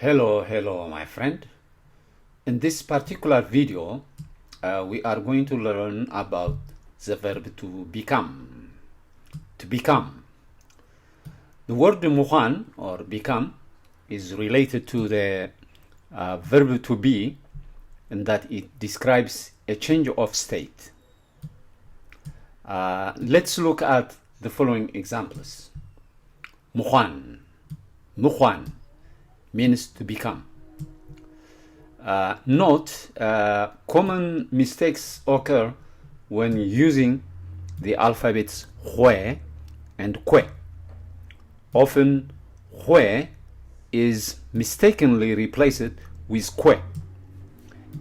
Hello, my friend. In this particular video, we are going to learn about the verb to become. To become. The word مخان or become is related to the verb to be, in that it describes a change of state. Let's look at the following examples. مخان means to become. Note, common mistakes occur when using the alphabets hue and que. Often, hue is mistakenly replaced with que.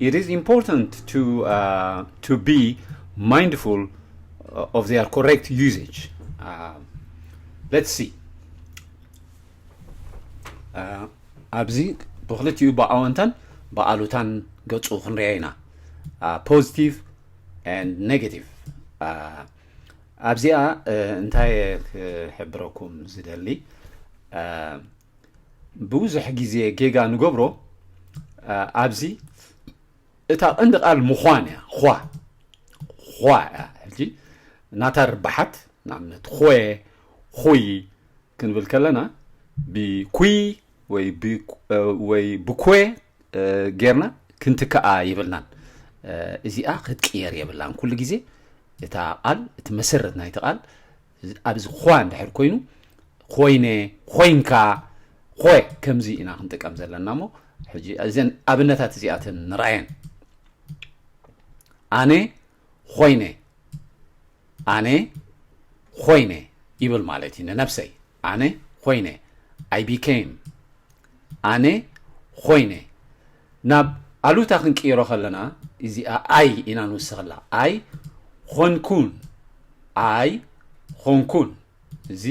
It is important to be mindful of their correct usage. Let's see. ኣብዚ ብክልቲኡ ብኣወንታን ብኣሉታን ገፁ ክንሪአ ኢና ፖዚቲቭ and negative ኣብዚኣ እንታይ ክሕብረኩም ዝደሊ ብዙሕ ግዜ ጌጋ ንገብሮ ኣብዚ እታ ቀንዲ ቃል ምዃን እያ ኳ ሕጂ ናታ ርባሓት ንኣብነት ኾየ ኹይ ክንብል ከለና ብኩይ ወይ ብኮይ ጌርና ክንትከኣ ይብልናን እዚኣ ክትቅየር የብላን ኩሉ ግዜ እታ ቃል እቲ መሰረት ናይቲ ቃል ኣብዚ ኳ እንድሕር ኮይኑ ኮይነ ኮይንካ ኮይ ከምዚ ኢና ክንጥቀም ዘለና ሞ ሕጂ እዘን ኣብነታት እዚኣተን ንርአየን ኣነ ኮይነ ይብል ማለት እዩ ንነፍሰይ ኣነ ኮይነ I became ኣነ ኮይነ ናብ ኣሉታ ክንቅይሮ ከለና እዚኣ ኣይ ኢና ንውስኸላ ኣይ ኾንኩን እዚ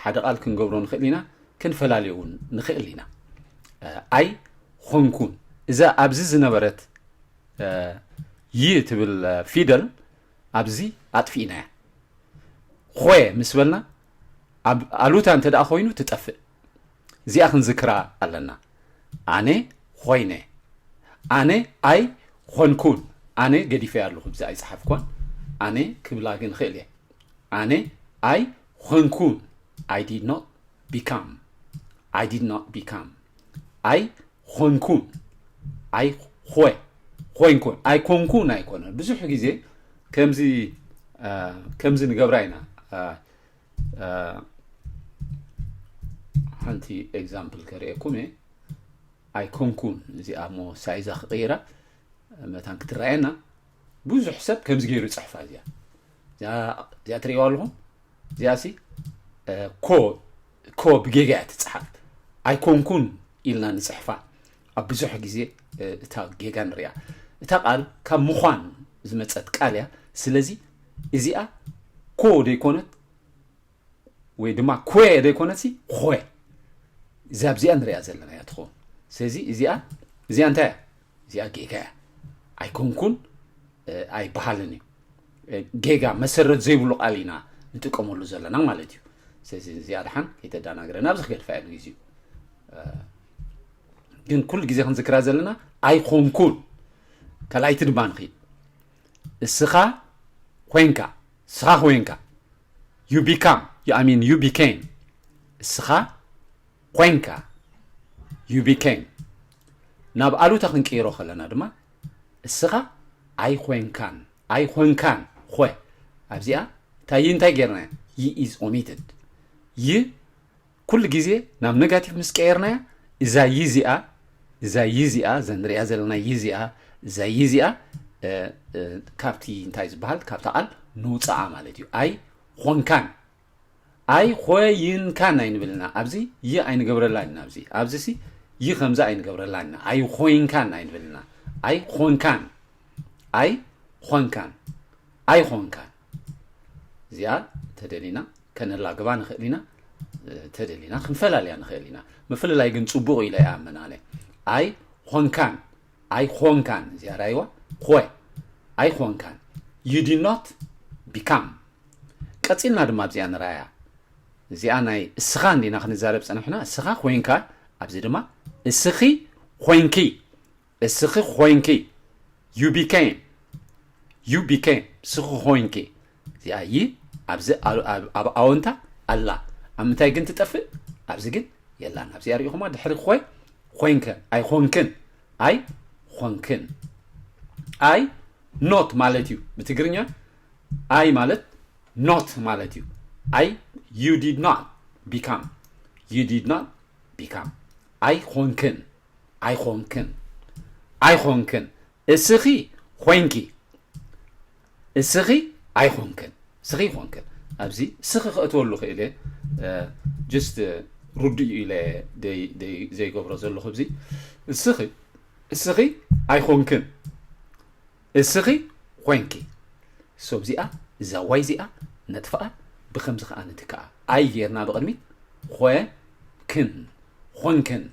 ሓደ ቃል ክንገብሮ ንኽእል ኢና ክንፈላለዩ እውን ንኽእል ኢና ኣይ ኾንኩን እዛ ኣብዚ ዝነበረት ይ ትብል ፊደል ኣብዚ ኣጥፊእና እያ ኾየ ምስ በልና ኣሉታ እንተደኣ ኮይኑ ትጠፍእ እዚኣ ክንዝክራ ኣለና ኣነ ኮይነ ኣነ ኣይ ኾንኩን ኣነ ገዲፈ ኣለኹ ብዛ ኣይፅሓፍኳን ኣነ ክብላ ግን ክእል እየ ኣነ ኣይ ኾንኩን I did not become ኣይ ኾንኩን ኣይ ኾንኩን ኣይ ኮንኩን ኣይኮነ ብዙሕ ግዜ ከምዚ ንገብራ ኢና ሓንቲ ኤግዛምፕል ከርእየኩም እየ ኣይ ኮንኩን እዚኣ ሞ ሳይዛ ክቕይራ መታን ክትረአየና ብዙሕ ሰብ ከምዚ ገይሩ ይፅሕፋ እዚኣ ትሪእዋ ኣለኹም እዚኣ ሲ ኮ ብጌጋ እያ ትፅሓፍ ኣይ ኮንኩን ኢልና ንፅሕፋ ኣብ ብዙሕ ግዜ እታ ጌጋ ንሪኣ እታ ቃል ካብ ምዃን ዝመፀት ቃል እያ ስለዚ እዚኣ ኮ ደይኮነት ወይ ድማ ኮየ ደይኮነት ሲ ኾየ እዛ ኣብዚኣ ንሪኣ ዘለና እያ ትኾን ስለዚ እዚኣ እንታይ እያ እዚኣ ጌጋ እያ ኣይኮንኩን ኣይበሃልን እዩ ጌጋ መሰረት ዘይብሉ ቃል ኢና ንጥቀመሉ ዘለና ማለት እዩ ስለዚ እዚኣ ድሓን ከይተዳናግረና ኣብዚ ክገድፋ እያ ንግዚኡ ግን ኩሉ ግዜ ክንዝክራ ዘለና ኣይኮንኩን ካልኣይቲ ድማ ንኽእል እስኻ ኮይንካ you became እስኻ ኮይንካ you became ናብ ኣሉታ ክንቅይሮ ከለና ድማ እስኻ ኣይኮንካን ኾይ ኣብዚኣ እንታይ እንታይ ጌርና ይ is omitted ይ ኩሉ ግዜ ናብ ኔጋቲቭ ምስ ቀየርናያ እዛ ይዚኣ ዘንሪኣ ዘለና እዛ ይዚኣ ካብቲ እንታይ ዝበሃል ካብታ ቃል ንውፃኣ ማለት እዩ ኣይ ኾንካን ኣይ ኾይንካን ኣይንብልና ኣብዚ ይ ኣይንገብረላና ኣብዚ ሲ ይ ከምዛ ኣይንገብረላና ኣይ ኾይንካን ኣይንብልና ኣይ ኾንካን እዚኣ ተደሊና ከነላግባ ንኽእል ኢና ተደሊና ክንፈላለያ ንኽእል ኢና ምፍልላይ ግን ፅቡቕ ኢለ ይኣመናለ ኣይ ኾንካን እዚኣ ራይዋ ኾይ ኣይ ኾንካን you did not become ቀፂልና ድማ ኣብዚኣ ንራያ እዚኣ ናይ እስኻ እንዲና ክንዛረብ ፀንሕና እስኻ ኮይንካ ኣብዚ ድማ እስኺ ኮይንኪ እስኺ ኮይንኪ you became እስኺ ኮይንኪ እዚኣ ይ ኣብዚ ኣብ ኣወንታ ኣላ ኣብ ምንታይ ግን ትጠፍእ ኣብዚ ግን የላን ኣብዚኣ ሪኢኹማ ድሕሪ ኮይ ኮይንከ ኣይኮንክን ኣይኮንክን ኣይ ኖት ማለት እዩ ብትግርኛ ኣይ ማለት ኖት ማለት እዩ ኣይ you did not become ኣይኮንክን እስኺ ኮይንኪ እስኺ ኣይኮንክን እስኺ ይኮንክን ኣብዚ እስኺ ክእትወሉ ክእለ just ሩድኡ ኢለ ዘይገብሮ ዘለኹ እዚ እስኺ ኣይኮንክን እስኺ ኮይንኪ ሶ እዚኣ እዛ ዋይ እዚኣ ነጥፍኣ ብከምዚ ከዓ ንትከኣ ኣይ ጌርና ብቅድሚት ኮንክን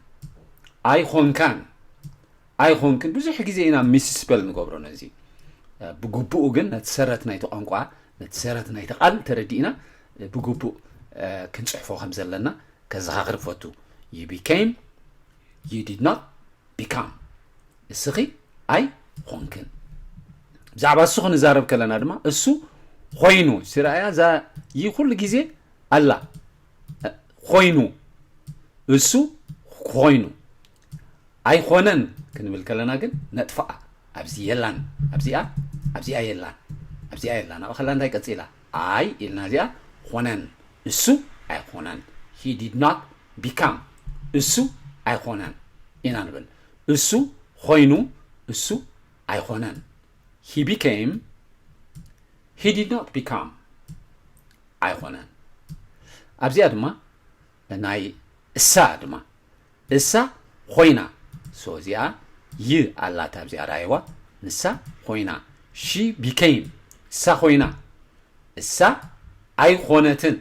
ኣይኮንክን ብዙሕ ግዜ ኢና ሚስስፔል ንገብሮ ነዚ ብግቡኡ ግን ነቲ ሰረት ናይቲ ቋንቋ ነቲ ሰረት ናይቲ ቃል ተረዲእና ብግቡእ ክንፅሕፎ ከም ዘለና ከዘኻኽር ፈቱ you became you did not become እስኺ ኣይኮንክን ብዛዕባ እሱ ክንዛረብ ከለና ድማ እሱ ኮይኑ ሲራያ ዛ ይኩሉ ግዜ ኣላ ኮይኑ እሱ ኮይኑ ኣይኮነን ክንብል ከለና ግን ነጥፋኣ ኣብዚ የላን ኣብዚኣ የላን ኣብ ከላ እንታይ ቀፂላ ኣይ ኢልና እዚኣ ኮነን እሱ ኣይኮነን he did not become እሱ ኣይኮነን ኢና ንብል እሱ ኮይኑ እሱ ኣይኮነን he became he did not become ኣይኮነን ኣብዚኣ ድማ ናይ እሳ ድማ እሳ ኮይና ሶ እዚኣ ይ ኣላታ ኣብዚኣ ራእይዋ ንሳ ኮይና she became እሳ ኮይና እሳ ኣይኮነትን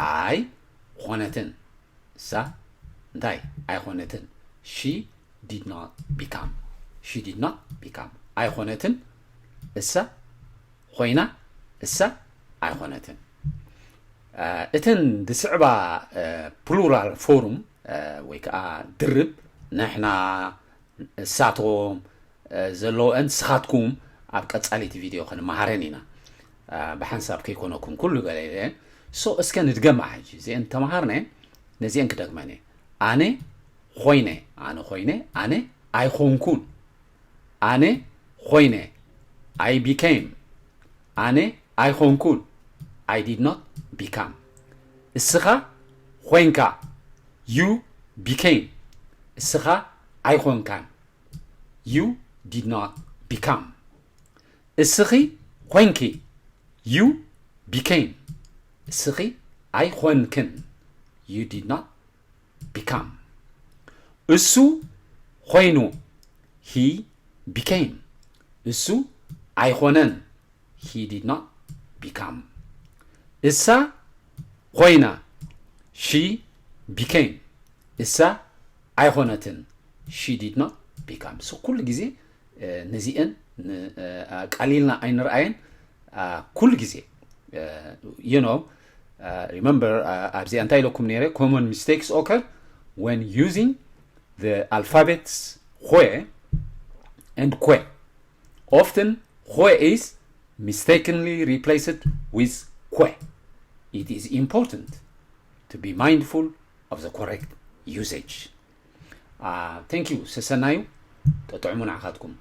ኣይኮነትን እሳ እንታይ ኣይኮነትን she did not become ኣይኮነትን እሳ ኮይና እሳ ኣይኮነትን እተን ድስዕባ ፕሉራል ፎርም ወይ ከዓ ድርብ ንሕና እሳቶም ዘለዎን ስኻትኩም ኣብ ቀጻሊት ቪድዮ ክንመሃረን ኢና ብሓንሳብ ከይኮነኩም ኩሉ ገለ ሶ እስከ ንድገማ ሕጂ እዚአን ተመሃርነ ነዚአን ክደግመን ኣነ ኮይነ ኣነ ኣይኮንኩን ኣነ ኮይነ I became ኣነ ኣይኮንኩን I did not become እስኻ ኮይንካ you became እስኻ ኣይኮንካን you did not become እስኺ ኮይንኪ you became እስኺ ኣይኮንክን you did not become እሱ ኮይኑ he became እሱ ኣይኮነን he did not become እሳ ኮይና she became እሳ ኣይኮነትን she did not become so ኩሉ ግዜ ነዚአን ቀሊልና ኣይንርአየን ኩሉ ግዜ you know remember ኣብዚ እንታይ ኢለኩም ነይረ common mistakes occur when using the alphabets hoe and que often hoe is mistakenly replaced with que it is important to be mindful of the correct usage thank you سسنايو تطعمون عخاتكم